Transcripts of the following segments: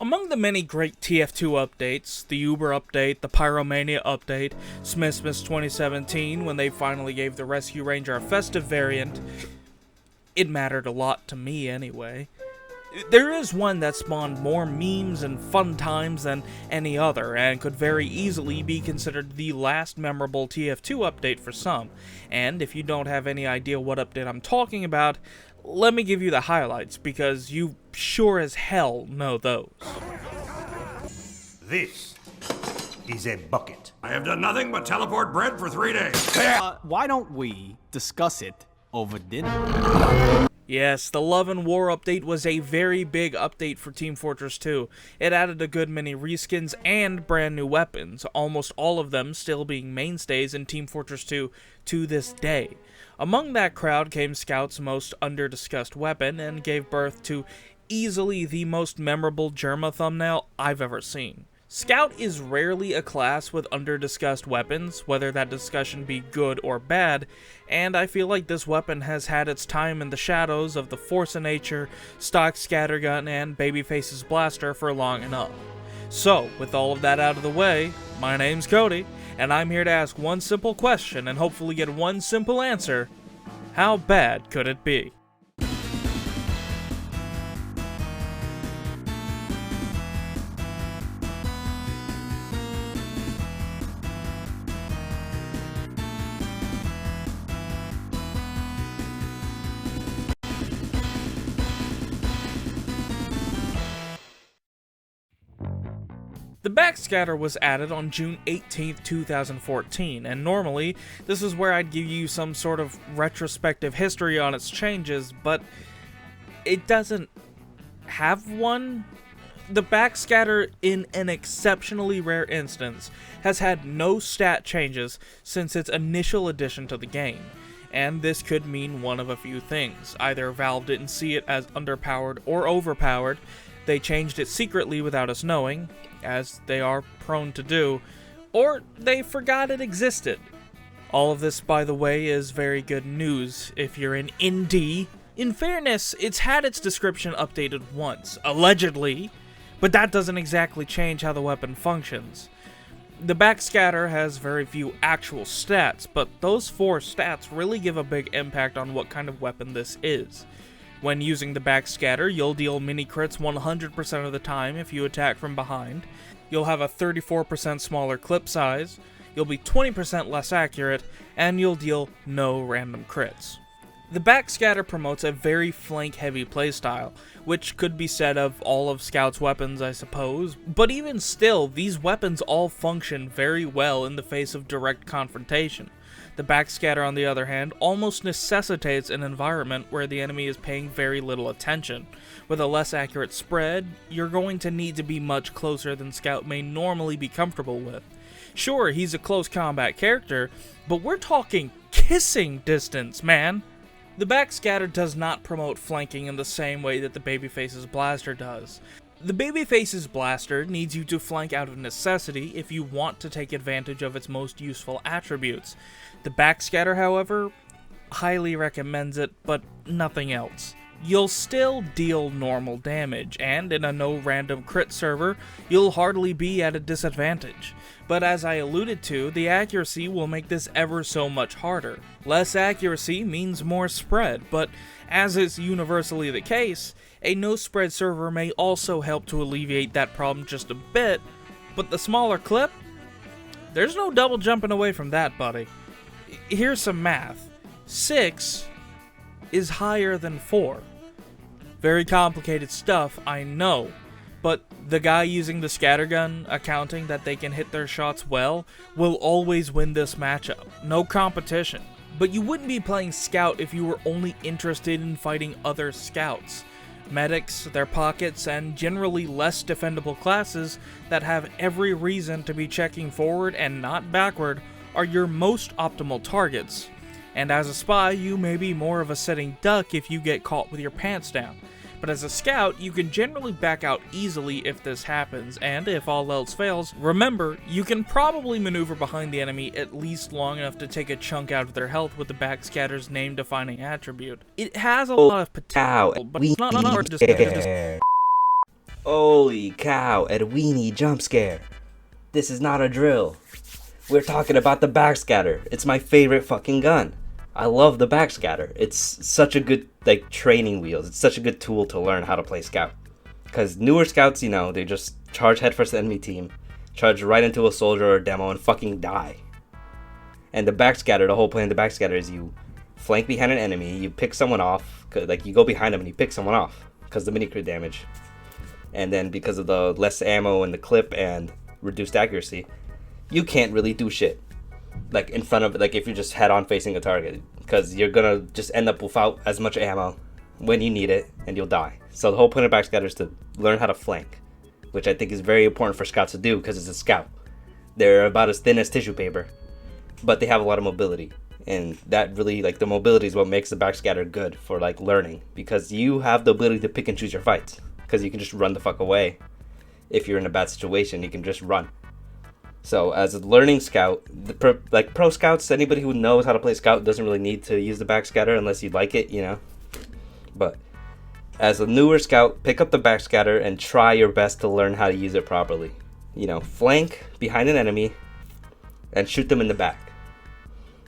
Among the many great TF2 updates, the Uber update, the Pyromania update, Smithmas 2017 when they finally gave the Rescue Ranger a festive variant, it mattered a lot to me anyway. There is one that spawned more memes and fun times than any other, and could very easily be considered the last memorable TF2 update for some. And if you don't have any idea what update I'm talking about, let me give you the highlights, because you sure as hell know those. This is a bucket. I have done nothing but teleport bread for 3 days. Why don't we discuss it over dinner? Yes, the Love and War update was a very big update for Team Fortress 2. It added a good many reskins and brand new weapons, almost all of them still being mainstays in Team Fortress 2 to this day. Among that crowd came Scout's most under-discussed weapon, and gave birth to easily the most memorable Germa thumbnail I've ever seen. Scout is rarely a class with under-discussed weapons, whether that discussion be good or bad, and I feel like this weapon has had its time in the shadows of the Force of Nature, stock scattergun, and Babyface's blaster for long enough. So, with all of that out of the way, my name's Cody, and I'm here to ask one simple question and hopefully get one simple answer. How bad could it be? The Backscatter was added on June 18th, 2014, and normally, this is where I'd give you some sort of retrospective history on its changes, but it doesn't have one. The Backscatter, in an exceptionally rare instance, has had no stat changes since its initial addition to the game, and this could mean one of a few things. Either Valve didn't see it as underpowered or overpowered, they changed it secretly without us knowing, as they are prone to do, or they forgot it existed. All of this, by the way, is very good news if you're an indie. In fairness, it's had its description updated once, allegedly, but that doesn't exactly change how the weapon functions. The Backscatter has very few actual stats, but those 4 stats really give a big impact on what kind of weapon this is. When using the Backscatter, you'll deal mini crits 100% of the time if you attack from behind. You'll have a 34% smaller clip size, you'll be 20% less accurate, and you'll deal no random crits. The Backscatter promotes a very flank-heavy playstyle, which could be said of all of Scout's weapons, I suppose, but even still, these weapons all function very well in the face of direct confrontation. The Backscatter, on the other hand, almost necessitates an environment where the enemy is paying very little attention. With a less accurate spread, you're going to need to be much closer than Scout may normally be comfortable with. Sure, he's a close combat character, but we're talking kissing distance, man! The Backscatter does not promote flanking in the same way that the Babyface's blaster does. The Babyface's blaster needs you to flank out of necessity if you want to take advantage of its most useful attributes. The Backscatter, however, highly recommends it, but nothing else. You'll still deal normal damage, and in a no random crit server, you'll hardly be at a disadvantage. But as I alluded to, the accuracy will make this ever so much harder. Less accuracy means more spread, but as is universally the case, a no-spread server may also help to alleviate that problem just a bit, but the smaller clip? There's no double jumping away from that, buddy. Here's some math. 6 is higher than 4. Very complicated stuff, I know, but the guy using the scattergun, accounting that they can hit their shots well, will always win this matchup. No competition. But you wouldn't be playing Scout if you were only interested in fighting other Scouts. Medics, their pockets, and generally less defendable classes that have every reason to be checking forward and not backward are your most optimal targets. And as a spy, you may be more of a sitting duck if you get caught with your pants down. But as a scout, you can generally back out easily if this happens, and if all else fails, remember, you can probably maneuver behind the enemy at least long enough to take a chunk out of their health with the Backscatter's name-defining attribute. It has a lot of potential, but it's not hard to just... Holy cow, a weenie jump scare. This is not a drill. We're talking about the Backscatter. It's my favorite fucking gun. I love the Backscatter. It's such a good, like, training wheels. It's such a good tool to learn how to play Scout. Because newer Scouts, you know, they just charge headfirst at the enemy team, charge right into a soldier or a demo, and fucking die. And the Backscatter, the whole plan of the Backscatter is you flank behind an enemy, you pick someone off, like you go behind them and you pick someone off, because the mini crit damage. And then because of the less ammo in the clip and reduced accuracy, you can't really do shit. Like in front of, like if you're just head on facing a target, because you're gonna just end up without as much ammo when you need it, and you'll die. So the whole point of Backscatter is to learn how to flank, which I think is very important for Scouts to do, because it's a Scout. They're about as thin as tissue paper, but they have a lot of mobility. And that really, like, the mobility is what makes the Backscatter good for, like, learning. Because you have the ability to pick and choose your fights. Because you can just run the fuck away. If you're in a bad situation, you can just run. So, as a learning Scout, pro Scouts, anybody who knows how to play Scout doesn't really need to use the Backscatter unless you like it, you know. But, as a newer Scout, pick up the Backscatter and try your best to learn how to use it properly. You know, flank behind an enemy and shoot them in the back.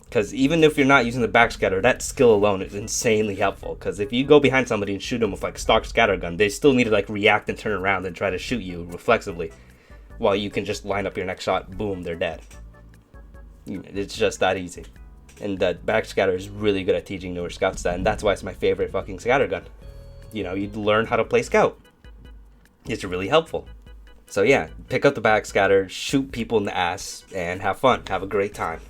Because even if you're not using the Backscatter, that skill alone is insanely helpful. Because if you go behind somebody and shoot them with, like, stock scattergun, they still need to, like, react and turn around and try to shoot you reflexively. While you can just line up your next shot, boom, they're dead. It's just that easy. And that Backscatter is really good at teaching newer Scouts that, and that's why it's my favorite fucking scattergun. You know, you learn how to play Scout. It's really helpful. So yeah, pick up the Backscatter, shoot people in the ass, and have fun. Have a great time.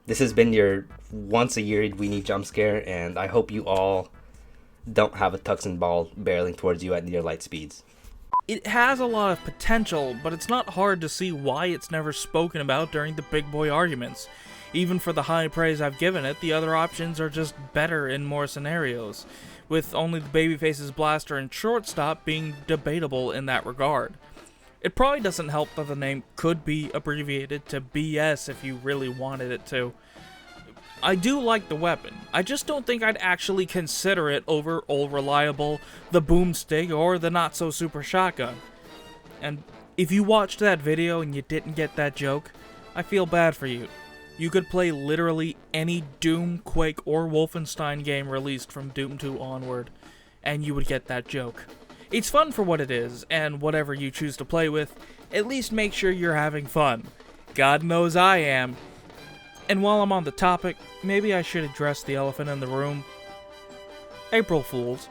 This has been your once-a-year weenie jump scare, and I hope you all don't have a Tuxin ball barreling towards you at near light speeds. It has a lot of potential, but it's not hard to see why it's never spoken about during the big boy arguments. Even for the high praise I've given it, the other options are just better in more scenarios, with only the Babyface's blaster and shortstop being debatable in that regard. It probably doesn't help that the name could be abbreviated to BS if you really wanted it to. I do like the weapon, I just don't think I'd actually consider it over Old Reliable, the Boomstick, or the not-so-super shotgun. And if you watched that video and you didn't get that joke, I feel bad for you. You could play literally any Doom, Quake, or Wolfenstein game released from Doom 2 onward, and you would get that joke. It's fun for what it is, and whatever you choose to play with, at least make sure you're having fun. God knows I am. And while I'm on the topic, maybe I should address the elephant in the room. April Fools.